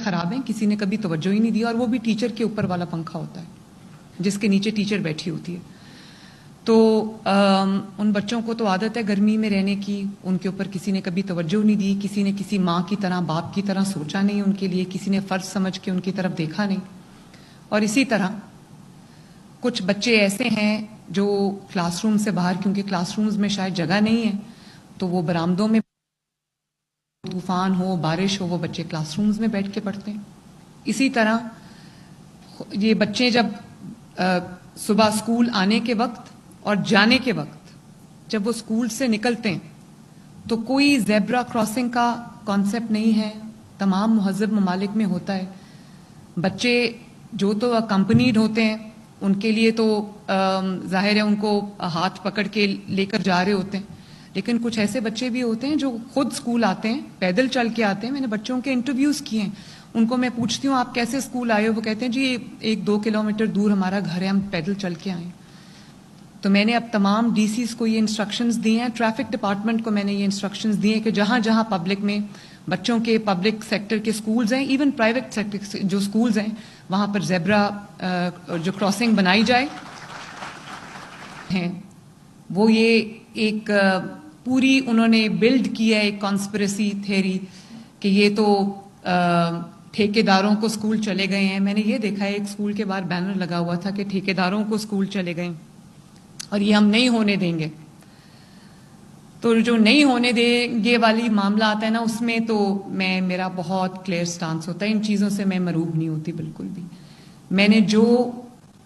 خراب ہیں, کسی نے کبھی توجہ ہی نہیں دی, اور وہ بھی ٹیچر کے اوپر والا پنکھا ہوتا ہے جس کے نیچے ٹیچر بیٹھی ہوتی ہے. تو ان بچوں کو تو عادت ہے گرمی میں رہنے کی, ان کے اوپر کسی نے کبھی توجہ نہیں دی, کسی نے کسی ماں کی طرح باپ کی طرح سوچا نہیں ان کے لیے, کسی نے فرض سمجھ کے ان کی طرف دیکھا نہیں. اور اسی طرح کچھ بچے ایسے ہیں جو کلاس روم سے باہر, کیونکہ کلاس رومز میں شاید جگہ نہیں ہے, تو وہ برآمدوں میں, طوفان ہو بارش ہو, وہ بچے کلاس رومز میں بیٹھ کے پڑھتے ہیں. اسی طرح یہ بچے جب صبح اسکول آنے کے وقت اور جانے کے وقت جب وہ اسکول سے نکلتے ہیں تو کوئی زیبرا کراسنگ کا کانسیپٹ نہیں ہے. تمام مہذب ممالک میں ہوتا ہے. بچے جو تو اکمپنیڈ ہوتے ہیں ان کے لیے تو ظاہر ہے ان کو ہاتھ پکڑ کے لے کر جا رہے ہوتے ہیں, لیکن کچھ ایسے بچے بھی ہوتے ہیں جو خود اسکول آتے ہیں, پیدل چل کے آتے ہیں. میں نے بچوں کے انٹرویوز کیے ہیں, ان کو میں پوچھتی ہوں آپ کیسے اسکول آئے ہو, وہ کہتے ہیں جی 1-2 کلومیٹر دور ہمارا گھر ہے, ہم پیدل چل کے آئے. تو میں نے اب تمام ڈی سیز کو یہ انسٹرکشنز دی ہیں, ٹریفک ڈپارٹمنٹ کو میں نے یہ انسٹرکشنز دی ہیں کہ جہاں جہاں پبلک میں بچوں کے پبلک سیکٹر کے سکولز ہیں, ایون پرائیویٹ سیکٹر جو سکولز ہیں, وہاں پر زیبرا جو کراسنگ بنائی جائے ہیں. وہ یہ ایک پوری انہوں نے بلڈ کیا ہے ایک کانسپریسی تھیری کہ یہ تو ٹھیکیداروں کو اسکول چلے گئے ہیں. میں نے یہ دیکھا ہے ایک اسکول کے باہر بینر لگا ہوا تھا کہ ٹھیکیداروں کو اسکول چلے گئے اور یہ ہم نہیں ہونے دیں گے. تو جو نہیں ہونے دیں گے والی معاملہ آتا ہے نا, اس میں تو میرا بہت کلیئر سٹانس ہوتا ہے. ان چیزوں سے میں مروب نہیں ہوتی بالکل بھی. میں نے جو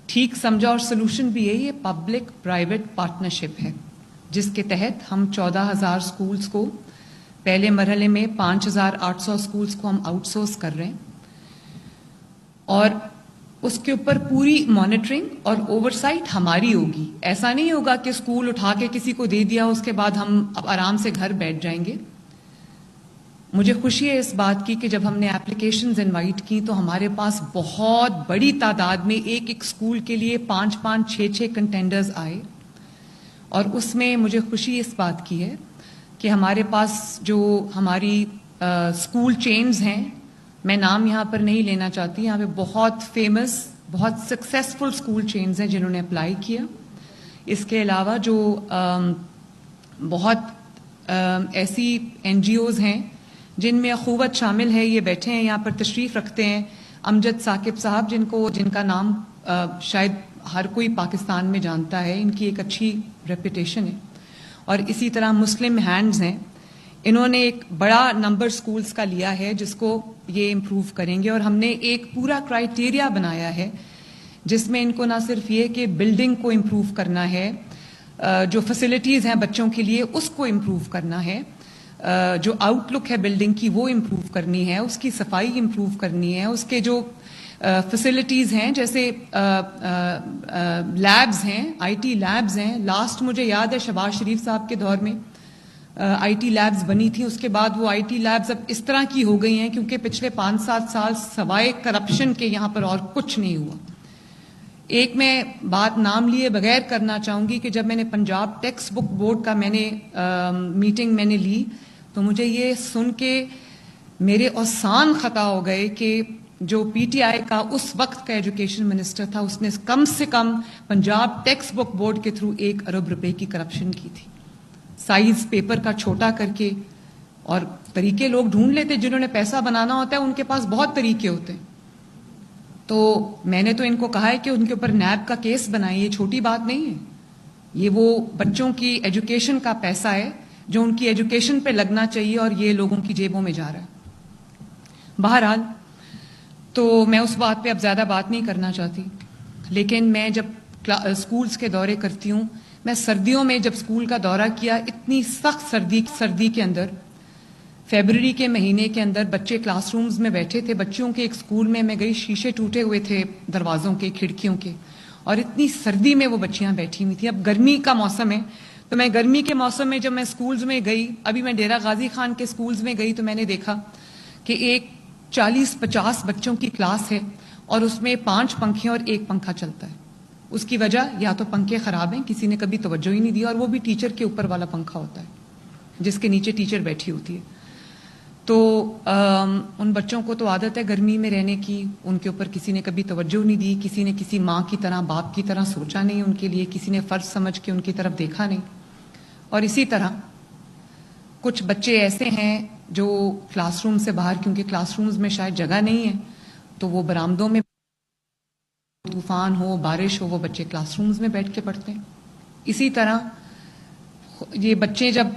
ٹھیک سمجھا اور سلوشن بھی ہے, یہ پبلک پرائیویٹ پارٹنرشپ ہے جس کے تحت ہم 14,000 سکولز کو, پہلے مرحلے میں 5,800 سکولز کو ہم آؤٹ سورس کر رہے ہیں, اور اس کے اوپر پوری مانیٹرنگ اور اوورسائٹ ہماری ہوگی. ایسا نہیں ہوگا کہ اسکول اٹھا کے کسی کو دے دیا اس کے بعد ہم اب آرام سے گھر بیٹھ جائیں گے. مجھے خوشی ہے اس بات کی کہ جب ہم نے اپلیکیشنز انوائٹ کی تو ہمارے پاس بہت بڑی تعداد میں ایک اسکول کے لیے 5-5, 6-6 کنٹینڈرز آئے. اور اس میں مجھے خوشی اس بات کی ہے کہ ہمارے پاس جو ہماری اسکول چینز ہیں, میں نام یہاں پر نہیں لینا چاہتی, یہاں پہ بہت فیمس بہت سکسیسفل اسکول چینز ہیں جنہوں نے اپلائی کیا. اس کے علاوہ جو بہت ایسی این جی اوز ہیں جن میں اخوت شامل ہے, یہ بیٹھے ہیں یہاں پر تشریف رکھتے ہیں, امجد ثاقب صاحب جن کا نام شاید ہر کوئی پاکستان میں جانتا ہے, ان کی ایک اچھی ریپوٹیشن ہے. اور اسی طرح مسلم ہینڈز ہیں, انہوں نے ایک بڑا نمبر سکولز کا لیا ہے جس کو یہ امپروو کریں گے. اور ہم نے ایک پورا کرائیٹیریا بنایا ہے جس میں ان کو نہ صرف یہ کہ بلڈنگ کو امپروو کرنا ہے, جو فیسلٹیز ہیں بچوں کے لیے اس کو امپروو کرنا ہے, جو آؤٹ لک ہے بلڈنگ کی وہ امپروو کرنی ہے, اس کی صفائی امپروو کرنی ہے, اس کے جو فیسلٹیز ہیں جیسے لیبز ہیں, آئی ٹی لیبز ہیں. لاسٹ مجھے یاد ہے شہباز شریف صاحب کے دور میں آئی ٹی لیبز بنی تھی, اس کے بعد وہ آئی ٹی لیبز اب اس طرح کی ہو گئی ہیں کیونکہ پچھلے 5-7 سال سوائے کرپشن کے یہاں پر اور کچھ نہیں ہوا. ایک میں بات نام لیے بغیر کرنا چاہوں گی کہ جب میں نے پنجاب ٹیکسٹ بک بورڈ کا میٹنگ میں نے لی تو مجھے یہ سن کے میرے اوسان خطا ہو گئے کہ جو پی ٹی آئی کا اس وقت کا ایجوکیشن منسٹر تھا اس نے کم سے کم پنجاب ٹیکسٹ بک بورڈ کے تھرو 1 ارب روپے کی کرپشن کی تھی, سائز پیپر کا چھوٹا کر کے. اور طریقے لوگ ڈھونڈ لیتے, جنہوں نے پیسہ بنانا ہوتا ہے ان کے پاس بہت طریقے ہوتے ہیں. تو میں نے تو ان کو کہا ہے کہ ان کے اوپر نیب کا کیس بنائیں, یہ چھوٹی بات نہیں ہے, یہ وہ بچوں کی ایجوکیشن کا پیسہ ہے جو ان کی ایجوکیشن پہ لگنا چاہیے اور یہ لوگوں کی جیبوں میں جا رہا ہے. بہرحال تو میں اس بات پہ اب زیادہ بات نہیں کرنا چاہتی, لیکن میں جب اسکولز کے دورے کرتی ہوں, میں سردیوں میں جب اسکول کا دورہ کیا, اتنی سخت سردی کے اندر, فیبرری کے مہینے کے اندر بچے کلاس رومز میں بیٹھے تھے. بچوں کے ایک اسکول میں گئی, شیشے ٹوٹے ہوئے تھے دروازوں کے, کھڑکیوں کے, اور اتنی سردی میں وہ بچیاں بیٹھی ہوئی تھیں. اب گرمی کا موسم ہے تو میں گرمی کے موسم میں جب میں اسکولز میں گئی, ابھی میں ڈیرہ غازی خان کے اسکولز میں گئی تو میں نے دیکھا کہ ایک 40-50 بچوں کی کلاس ہے اور اس میں 5 پنکھے اور 1 پنکھا چلتا ہے. اس کی وجہ یا تو پنکھے خراب ہیں, کسی نے کبھی توجہ ہی نہیں دی, اور وہ بھی ٹیچر کے اوپر والا پنکھا ہوتا ہے جس کے نیچے ٹیچر بیٹھی ہوتی ہے. تو ان بچوں کو تو عادت ہے گرمی میں رہنے کی، ان کے اوپر کسی نے کبھی توجہ نہیں دی، کسی نے کسی ماں کی طرح باپ کی طرح سوچا نہیں، ان کے لیے کسی نے فرض سمجھ کے ان کی طرف دیکھا نہیں. اور اسی طرح کچھ بچے ایسے ہیں جو کلاس روم سے باہر، کیونکہ کلاس رومز میں شاید جگہ نہیں ہے، تو وہ برآمدوں میں، طوفان ہو بارش ہو، وہ بچے کلاس رومز میں بیٹھ کے پڑھتے ہیں. اسی طرح یہ بچے جب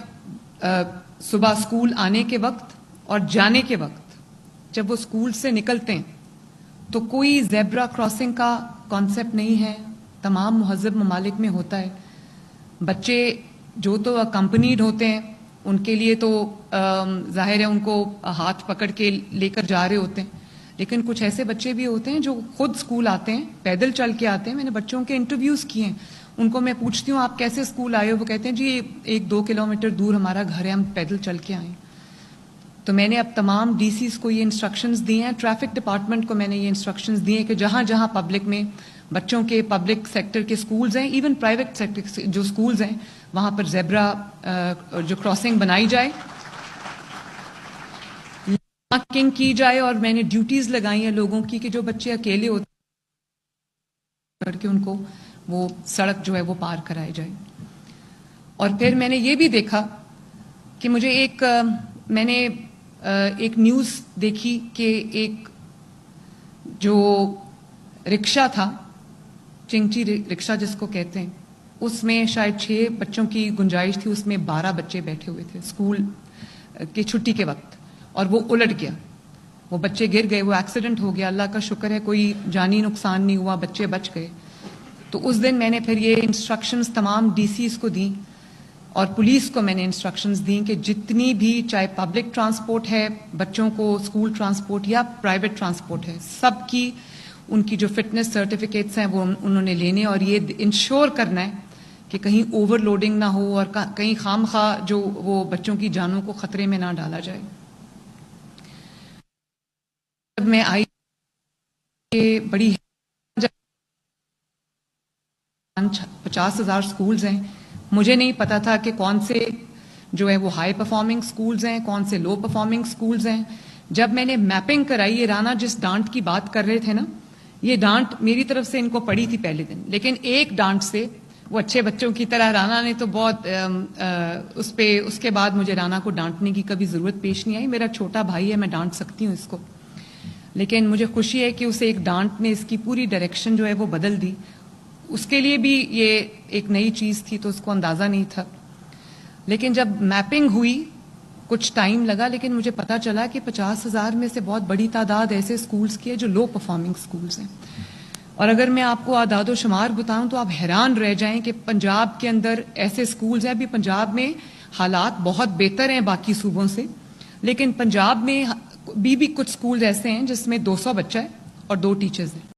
صبح اسکول آنے کے وقت اور جانے کے وقت جب وہ اسکول سے نکلتے ہیں تو کوئی زیبرا کراسنگ کا کانسیپٹ نہیں ہے. تمام مہذب ممالک میں ہوتا ہے. بچے جو تو اکمپنیڈ ہوتے ہیں ان کے لیے تو ظاہر ہے ان کو ہاتھ پکڑ کے لے کر جا رہے ہوتے ہیں، لیکن کچھ ایسے بچے بھی ہوتے ہیں جو خود اسکول آتے ہیں، پیدل چل کے آتے ہیں. میں نے بچوں کے انٹرویوز کیے ہیں، ان کو میں پوچھتی ہوں آپ کیسے اسکول آئے ہو، وہ کہتے ہیں جی 1-2 کلومیٹر دور ہمارا گھر ہے، ہم پیدل چل کے آئے. تو میں نے اب تمام ڈی سیز کو یہ انسٹرکشنز دیے ہیں، ٹریفک ڈپارٹمنٹ کو میں نے یہ انسٹرکشنز دیے ہیں کہ جہاں جہاں پبلک میں بچوں کے پبلک سیکٹر کے سکولز ہیں، ایون پرائیویٹ سیکٹر جو سکولز ہیں، وہاں پر زیبرا جو کراسنگ بنائی جائے، مارکنگ کی جائے. اور میں نے ڈیوٹیز لگائی ہیں لوگوں کی کہ جو بچے اکیلے ہوتے ہیں کر کے ان کو وہ سڑک جو ہے وہ پار کرائے جائے. اور پھر میں نے یہ بھی دیکھا کہ مجھے میں نے ایک نیوز دیکھی کہ ایک جو رکشہ تھا، چنگچی رکشہ جس کو کہتے ہیں، اس میں شاید 6 بچوں کی گنجائش تھی، اس میں 12 بچے بیٹھے ہوئے تھے اسکول کی چھٹی کے وقت، اور وہ الٹ گیا. وہ بچے گر گئے، وہ ایکسیڈنٹ ہو گیا. اللہ کا شکر ہے کوئی جانی نقصان نہیں ہوا، بچے بچ گئے. تو اس دن میں نے پھر یہ انسٹرکشنز تمام ڈی سیز کو دیں اور پولیس کو میں نے انسٹرکشنز دیں کہ جتنی بھی چاہے پبلک ٹرانسپورٹ ہے، بچوں کو اسکول ٹرانسپورٹ یا پرائیویٹ ٹرانسپورٹ ہے، سب کی ان کی جو فٹنس سرٹیفکیٹس ہیں وہ انہوں نے لینے، اور یہ انشور کرنا ہے کہ کہیں اوور لوڈنگ نہ ہو اور کہیں خام خواہ جو وہ بچوں کی جانوں کو خطرے میں نہ ڈالا جائے. جب میں آئی بڑی 50,000 سکولز ہیں، مجھے نہیں پتا تھا کہ کون سے جو ہے وہ ہائی پرفارمنگ سکولز ہیں، کون سے لو پرفارمنگ سکولز ہیں. جب میں نے میپنگ کرائی، یہ رانا جس ڈانٹ کی بات کر رہے تھے نا، یہ ڈانٹ میری طرف سے ان کو پڑی تھی پہلے دن، لیکن ایک ڈانٹ سے وہ اچھے بچوں کی طرح، رانا نے تو بہت اس کے بعد مجھے رانا کو ڈانٹنے کی کبھی ضرورت پیش نہیں آئی. میرا چھوٹا بھائی ہے، میں ڈانٹ سکتی ہوں اس کو، لیکن مجھے خوشی ہے کہ اسے ایک ڈانٹ نے اس کی پوری ڈائریکشن جو ہے وہ بدل دی. اس کے لیے بھی یہ ایک نئی چیز تھی تو اس کو اندازہ نہیں تھا. لیکن جب میپنگ ہوئی کچھ ٹائم لگا، لیکن مجھے پتا چلا کہ 50,000 میں سے بہت بڑی تعداد ایسے سکولز کی ہے جو لو پرفارمنگ سکولز ہیں. اور اگر میں آپ کو اعداد و شمار بتاؤں تو آپ حیران رہ جائیں کہ پنجاب کے اندر ایسے سکولز ہیں. ابھی پنجاب میں حالات بہت بہتر ہیں باقی صوبوں سے، لیکن پنجاب میں بھی کچھ سکولز ایسے ہیں جس میں 200 بچہ ہے اور 2 ٹیچرز ہیں.